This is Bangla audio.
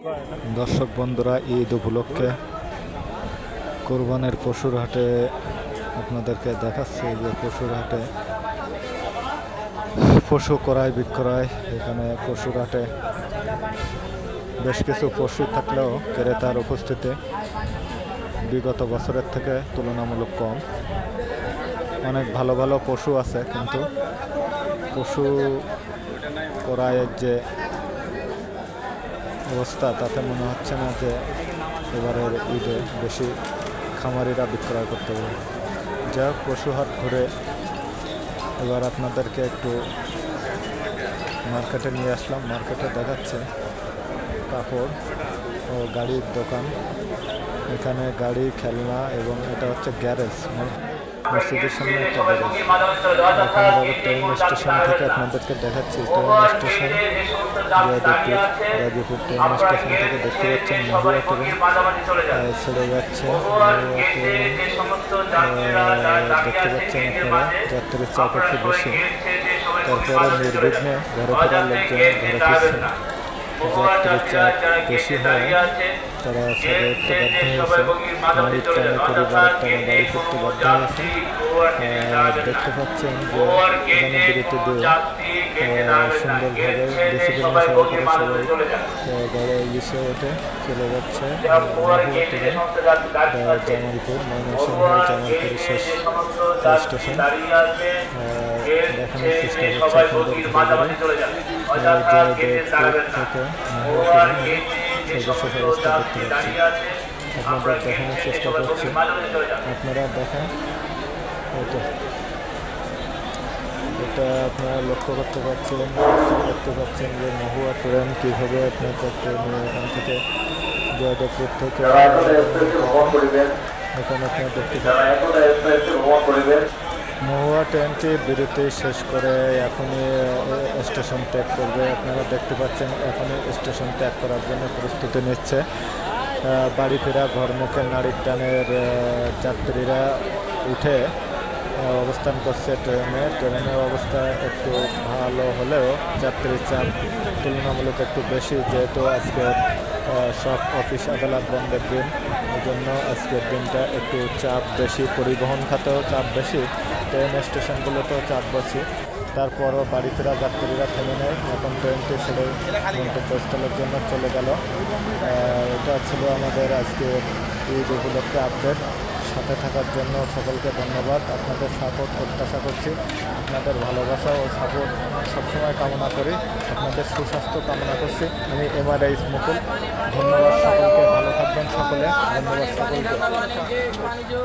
দর্শক বন্ধুরা, ঈদ উপলক্ষে কোরবানের পশুর হাটে আপনাদেরকে দেখাচ্ছি যে পশুর হাটে পশু ক্রয় বিক্রয়। এখানে পশুর হাটে বেশ কিছু পশু থাকলেও ক্রেতার উপস্থিতি বিগত বছরের থেকে তুলনামূলক কম। অনেক ভালো ভালো পশু আছে, কিন্তু পশু ক্রয়ের যে অবস্থা তাতে মনে হচ্ছে না যে এবারের ঈদে বেশি খামারিরা বিক্রয় করতে পারে। যা হোক, পশু হাট ঘুরে এবার আপনাদেরকে একটু মার্কেটে নিয়ে আসলাম। মার্কেটে দেখাচ্ছে কাপড় ও গাড়ির দোকান। এখানে গাড়ি, খেলনা এবং এটা হচ্ছে গ্যারেজ, মসজিদের সামনে একটা গ্যারেজ। এখানে ট্রেন স্টেশন থেকে আপনাদেরকে দেখাচ্ছি। Train station Gazipur train station থেকে দেখতে পাচ্ছেন মহুয়া ট্রেন ছেড়ে যাচ্ছে। দেখতে পাচ্ছেন আপনারা যাত্রীর চাপ একটু বেশি। তারপরে নির্বিঘ্নে ঘরে ফেরার লোকজন ঘরে ফিরছেন। যাত্রীর চাপ বেশি হয়, তারা ছেড়ে উঠতে বাধ্য হয়েছে। গাড়ির টানে পরিবারের টানে বাড়ি ফিরতে বাধ্য হয়েছে। দেখতে পাচ্ছেন যে এখানে বিরতি দিয়ে সুন্দরভাবে ডিসিপ্লিন সহকারে সবাই গাড়ি ইসে ওঠে চলে যাচ্ছে জামালপুর, ময়মনসিংহ জামালপুরের শেষ স্টেশন। দেখানোর চেষ্টা করছে সুন্দরভাবে জয়দেবপুর থেকে সর্বশেষ অবস্থা দেখতে পাচ্ছি। আপনাদের দেখানোর চেষ্টা করছি, আপনারা দেখেন। এটা আপনারা লক্ষ্য করতে পারছেন যে মহুয়া ট্রেন কীভাবে আপনার যাচ্ছে এখান থেকে জয়দেবপুর থেকে এখানে আপনারা দেখতে পাচ্ছেন। মহুয়া ট্রেনটি বিরতি শেষ করে এখনই স্টেশন ত্যাগ করবে। আপনারা দেখতে পাচ্ছেন এখনই স্টেশন ত্যাগ করার জন্য প্রস্তুতি নিচ্ছে। বাড়ি ফেরা ঘরমুখে নারীর টানের যাত্রীরা উঠে অবস্থান করছে ট্রেনের অবস্থা একটু ভালো হলেও যাত্রীর চাপ তুলনামূলক একটু বেশি, যেহেতু আজকে সব অফিস আদালত বন্ধের দিন। এই জন্য আজকের দিনটা একটু চাপ বেশি, পরিবহন খাতেও চাপ বেশি, ট্রেন স্টেশনগুলোতেও চাপ বেশি। তারপরও বাড়ি ফেরা যাত্রীরা থেমে নেয়, এখন ট্রেনটি ছেড়ে গন্তব্যস্থলের জন্য চলে গেল। এটা ছিল আমাদের আজকে ঈদ উপলক্ষে আপডেট। সাথে থাকার জন্য সকলকে ধন্যবাদ। আপনাদের সাপোর্ট প্রত্যাশা করছি, আপনাদের ভালোবাসা ও সাপোর্ট সবসময় কামনা করি। আপনাদের সুস্বাস্থ্য কামনা করছি। আমি MRIs মুকুল। ধন্যবাদ সকলকে, ভালো থাকবেন সকলে। ধন্যবাদ সকলকে।